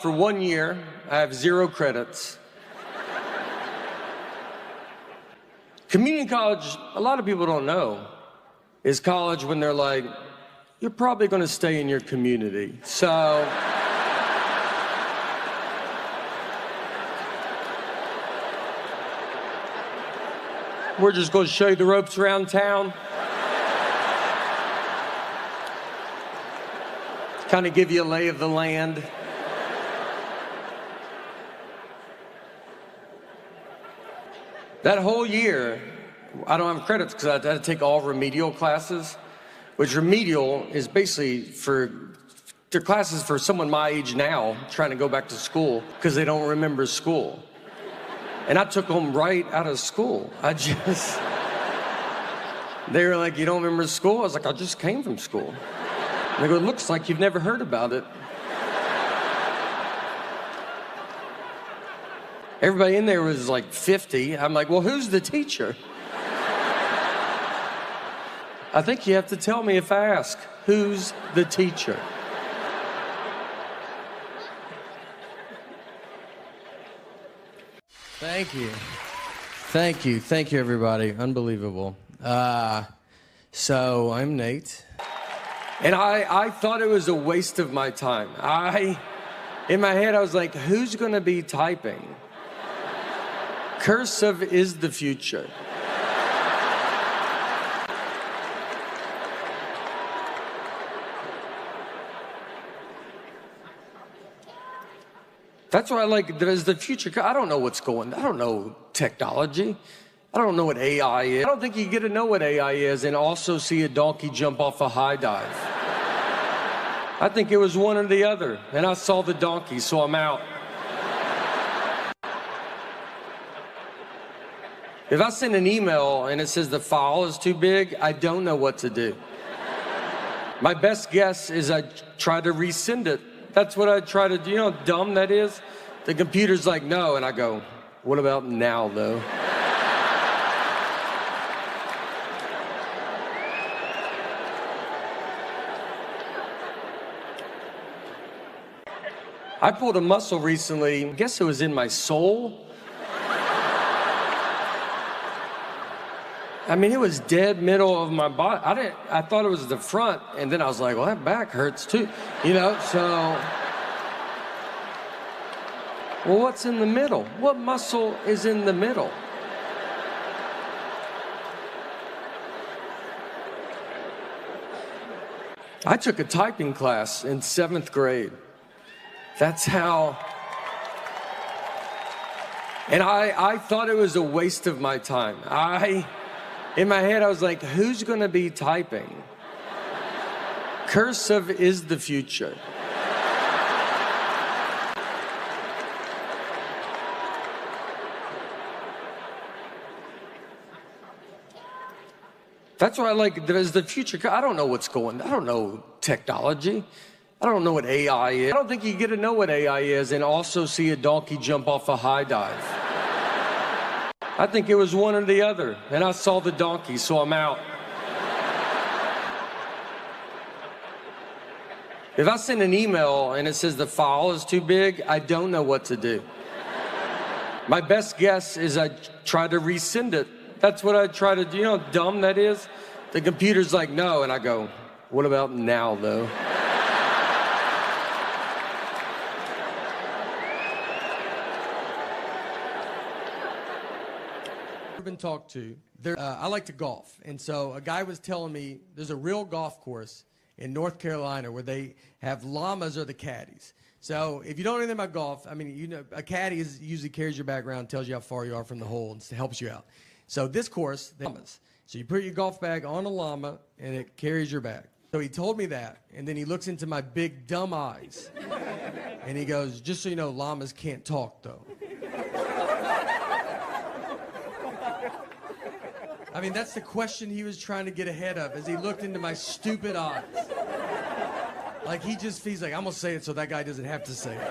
For 1 year, I have 0 credits. Community college, a lot of people don't know, is college when they're like, you're probably going to stay in your community. So we're just going to show you the ropes around town. Kind of give you a lay of the land. That whole year, I don't have credits because I had to take all remedial classes, which remedial is basically they're classes for someone my age now trying to go back to school because they don't remember school. And I took them right out of school. They were like, you don't remember school? I was like, I just came from school. And they go, it looks like you've never heard about it. Everybody in there was like 50. I'm like, well, who's the teacher? I think you have to tell me if I ask, who's the teacher? Thank you. Thank you. Thank you, everybody. Unbelievable. So I'm Nate. And I thought it was a waste of my time. In my head, I was like, who's going to be typing? Cursive is the future. That's why I like, there's the future. I don't know what's going on. I don't know technology. I don't know what AI is. I don't think you get to know what AI is and also see a donkey jump off a high dive. I think it was one or the other. And I saw the donkey, so I'm out. If I send an email and it says the file is too big, I don't know what to do. My best guess is I try to resend it. That's what I try to do. You know how dumb that is? The computer's like, no. And I go, what about now, though? I pulled a muscle recently. I guess it was in my soul. I mean, it was dead middle of my body. I thought it was the front, and then I was like, well, that back hurts too, you know, so. Well, what's in the middle? What muscle is in the middle? I took a typing class in 7th grade. That's how. And I thought it was a waste of my time. In my head, I was like, who's going to be typing? Cursive is the future. That's why I like, there's the future. I don't know what's going on. I don't know technology. I don't know what AI is. I don't think you get to know what AI is and also see a donkey jump off a high dive. I think it was one or the other. And I saw the donkey, so I'm out. If I send an email and it says the file is too big, I don't know what to do. My best guess is I try to resend it. That's what I try to do. You know how dumb that is? The computer's like, no. And I go, what about now, though? Been talked to. I like to golf, and so a guy was telling me there's a real golf course in North Carolina where they have llamas or the caddies. So if you don't know anything about golf, I mean, you know, a caddy usually carries your bag around, tells you how far you are from the hole, and helps you out. So this course, the llamas. So you put your golf bag on a llama, and it carries your bag. So he told me that, and then he looks into my big dumb eyes, and he goes, just so you know, llamas can't talk, though. I mean, that's the question he was trying to get ahead of as he looked into my stupid eyes. Like, he's like, I'm going to say it so that guy doesn't have to say it.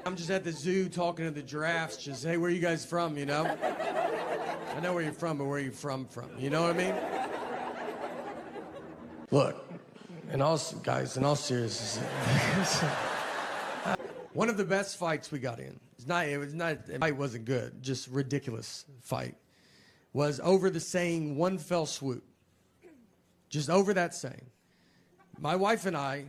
I'm just at the zoo talking to the giraffes, just, hey, where are you guys from, you know? I know where you're from, but where are you from? You know what I mean? Look, in all seriousness, one of the best fights we got in, the fight wasn't good, just ridiculous fight, was over the saying one fell swoop. Just over that saying. My wife and I,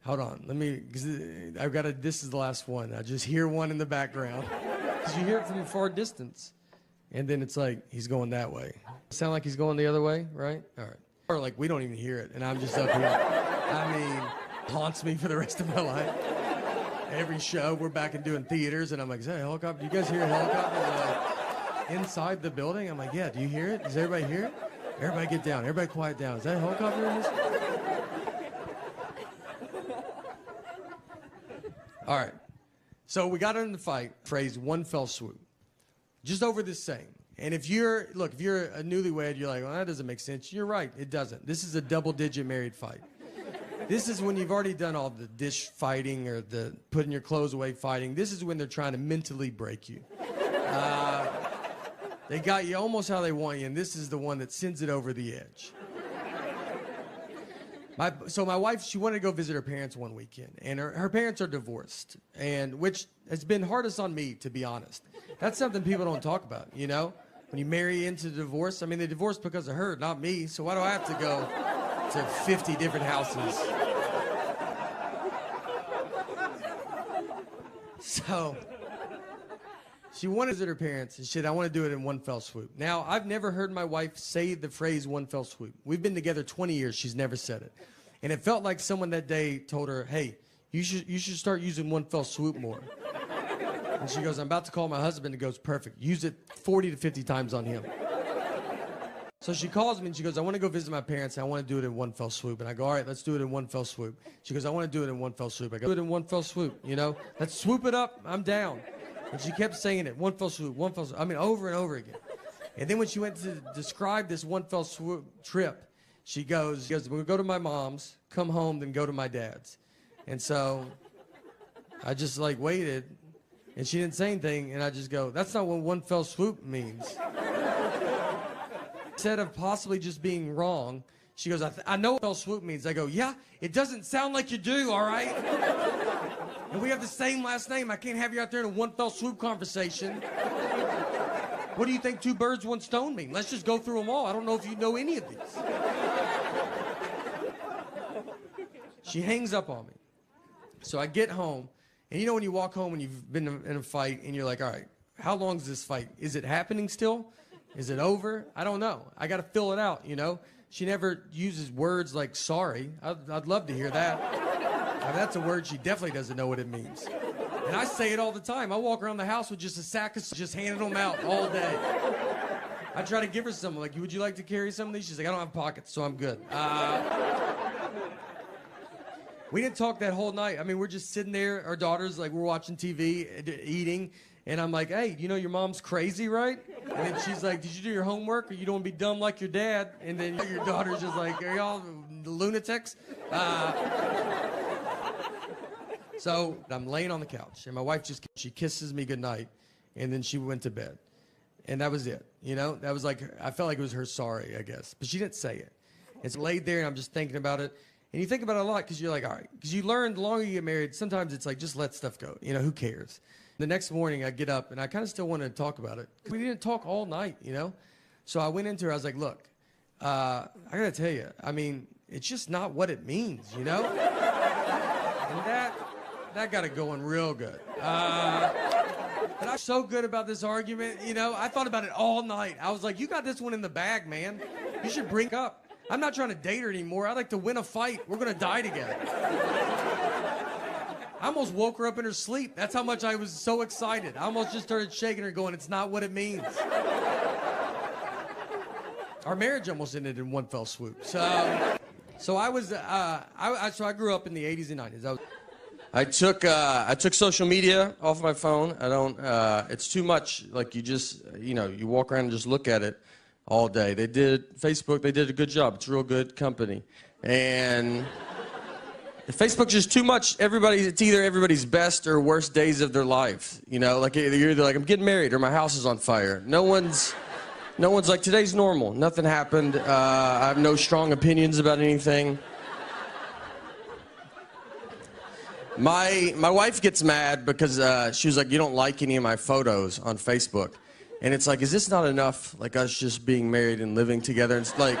hold on, this is the last one. I just hear one in the background. Because you hear it from a far distance. And then it's like, he's going that way. Sound like he's going the other way, right? All right. Or like, we don't even hear it, and I'm just up here. I mean, haunts me for the rest of my life. Every show, we're back and doing theaters, and I'm like, is that a helicopter? Do you guys hear a helicopter? Like, inside the building? I'm like, yeah, do you hear it? Does everybody hear it? Everybody get down. Everybody quiet down. Is that a helicopter in this? All right. So we got in the fight, phrase one fell swoop. Just over this saying. And if you're a newlywed, you're like, well, that doesn't make sense. You're right, it doesn't. This is a double-digit married fight. This is when you've already done all the dish fighting or the putting your clothes away fighting. This is when they're trying to mentally break you. They got you almost how they want you, and this is the one that sends it over the edge. So my wife, she wanted to go visit her parents one weekend, and her parents are divorced, and which has been hardest on me, to be honest. That's something people don't talk about, you know? When you marry into divorce, I mean, they divorced because of her, not me, so why do I have to go to 50 different houses? So she wanted to visit her parents, and she said, I want to do it in one fell swoop. Now, I've never heard my wife say the phrase one fell swoop. We've been together 20 years. She's never said it. And it felt like someone that day told her, hey, you should start using one fell swoop more. And she goes, I'm about to call my husband. And goes, perfect. Use it 40 to 50 times on him. So she calls me, and she goes, I want to go visit my parents, and I want to do it in one fell swoop. And I go, all right, let's do it in one fell swoop. She goes, I want to do it in one fell swoop. I go, do it in one fell swoop, you know? Let's swoop it up. I'm down. And she kept saying it, one fell swoop, one fell swoop. I mean, over and over again. And then when she went to describe this one fell swoop trip, she goes, we'll go to my mom's, come home, then go to my dad's. And so I just like waited, and she didn't say anything, and I just go, that's not what one fell swoop means. Instead of possibly just being wrong, she goes, I know what fell swoop means. I go, yeah, it doesn't sound like you do, all right? And we have the same last name. I can't have you out there in a one fell swoop conversation. What do you think two birds, one stone mean? Let's just go through them all. I don't know if you know any of these. She hangs up on me. So I get home, and you know when you walk home and you've been in a fight, and you're like, all right, how long is this fight? Is it happening still? Is it over? I don't know. I got to fill it out, you know? She never uses words like sorry. I'd love to hear that. I mean, that's a word she definitely doesn't know what it means. And I say it all the time. I walk around the house with just a sack of just handing them out all day. I try to give her some, like, would you like to carry some of these? She's like, I don't have pockets, so I'm good. We didn't talk that whole night. I mean, we're just sitting there, our daughters, like, we're watching TV, eating, and I'm like, hey, you know your mom's crazy, right? And then she's like, did you do your homework, or you don't want to be dumb like your dad? And then your daughter's just like, are y'all lunatics? So I'm laying on the couch, and my wife she kisses me goodnight, and then she went to bed. And that was it, you know? That was like, I felt like it was her sorry, I guess. But she didn't say it. And so I laid there, and I'm just thinking about it. And you think about it a lot, because you're like, all right. Because you learn, the longer you get married, sometimes it's like, just let stuff go. You know, who cares? The next morning, I get up, and I kind of still wanted to talk about it. We didn't talk all night, you know? So I went into her, I was like, look, I got to tell you, I mean, it's just not what it means, you know? And that got it going real good. But I'm so good about this argument, you know? I thought about it all night. I was like, you got this one in the bag, man. You should bring it up. I'm not trying to date her anymore. I'd like to win a fight. We're going to die together. I almost woke her up in her sleep. That's how much I was so excited. I almost just started shaking her going, it's not what it means. Our marriage almost ended in one fell swoop. So I grew up in the 80s and 90s. I took social media off my phone. I don't, it's too much. Like you walk around and just look at it all day. Facebook, they did a good job. It's a real good company. And Facebook's just too much. It's either everybody's best or worst days of their life. You know, like you're either like, I'm getting married or my house is on fire. No one's like, today's normal. Nothing happened. I have no strong opinions about anything. My wife gets mad because she was like, you don't like any of my photos on Facebook. And it's like, is this not enough? Like us just being married and living together? It's like,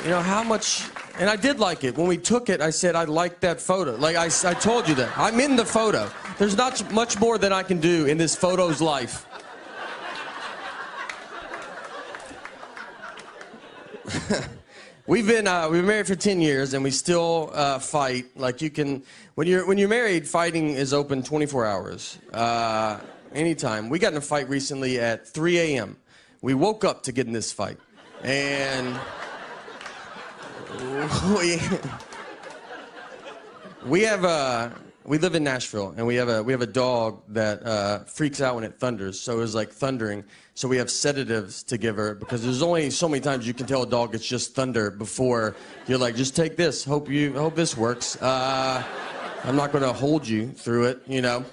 you know, how much, and I did like it. When we took it, I said, I like that photo. Like I told you that. I'm in the photo. There's not much more than I can do in this photo's life. We've been married for 10 years, and we still fight. Like you can, when you're married, fighting is open 24 hours, anytime. We got in a fight recently at 3 a.m. We woke up to get in this fight, and we live in Nashville, and we have a dog that freaks out when it thunders. So it was like thundering. So we have sedatives to give her because there's only so many times you can tell a dog it's just thunder before you're like, just take this. Hope this works. I'm not going to hold you through it, you know.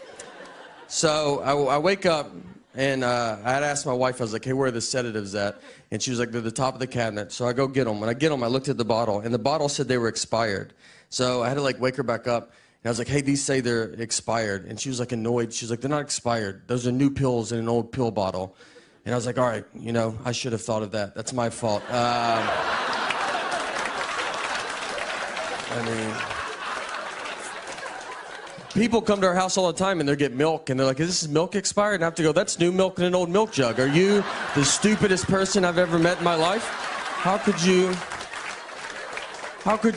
So I wake up, and I had asked my wife. I was like, hey, where are the sedatives at? And she was like, they're at the top of the cabinet. So I go get them. When I get them, I looked at the bottle, and the bottle said they were expired. So I had to like wake her back up. And I was like, hey, these say they're expired. And she was like annoyed. She was like, they're not expired. Those are new pills in an old pill bottle. And I was like, all right, you know, I should have thought of that. That's my fault. I mean, people come to our house all the time and they get milk and they're like, is this milk expired? And I have to go, that's new milk in an old milk jug. Are you the stupidest person I've ever met in my life? How could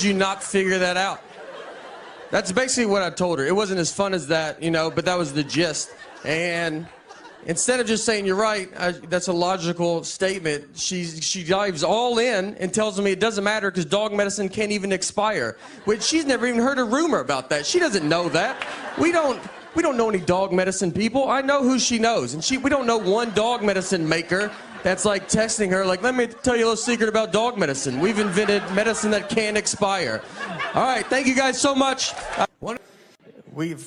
you not figure that out? That's basically what I told her. It wasn't as fun as that, you know, but that was the gist. And instead of just saying, you're right, that's a logical statement, she dives all in and tells me it doesn't matter because dog medicine can't even expire. Which she's never even heard a rumor about that. She doesn't know that. We don't know any dog medicine people. I know who she knows. And we don't know one dog medicine maker that's like texting her like, let me tell you a little secret about dog medicine. We've invented medicine that can't expire. All right, thank you guys so much.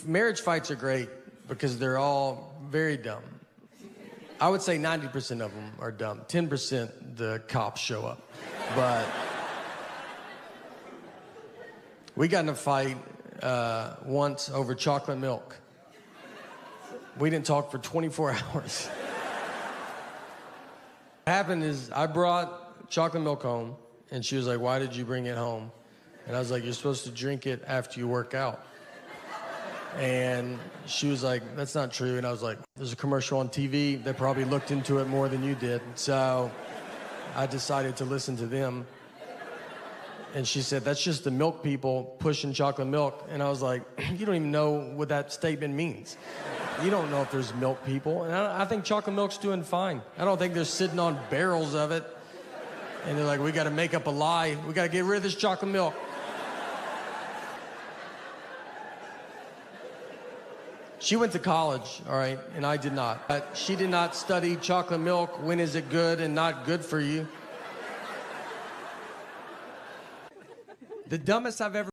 Marriage fights are great because they're all very dumb. I would say 90% of them are dumb. 10% the cops show up. But we got in a fight once over chocolate milk. We didn't talk for 24 hours. What happened is I brought chocolate milk home, and she was like, why did you bring it home? And I was like, you're supposed to drink it after you work out. And she was like, that's not true. And I was like, there's a commercial on TV. They probably looked into it more than you did. So I decided to listen to them. And she said, that's just the milk people pushing chocolate milk. And I was like, you don't even know what that statement means. You don't know if there's milk people. And I think chocolate milk's doing fine. I don't think they're sitting on barrels of it. And they're like, we got to make up a lie. We got to get rid of this chocolate milk. She went to college, all right, and I did not. But she did not study chocolate milk. When is it good and not good for you? The dumbest I've ever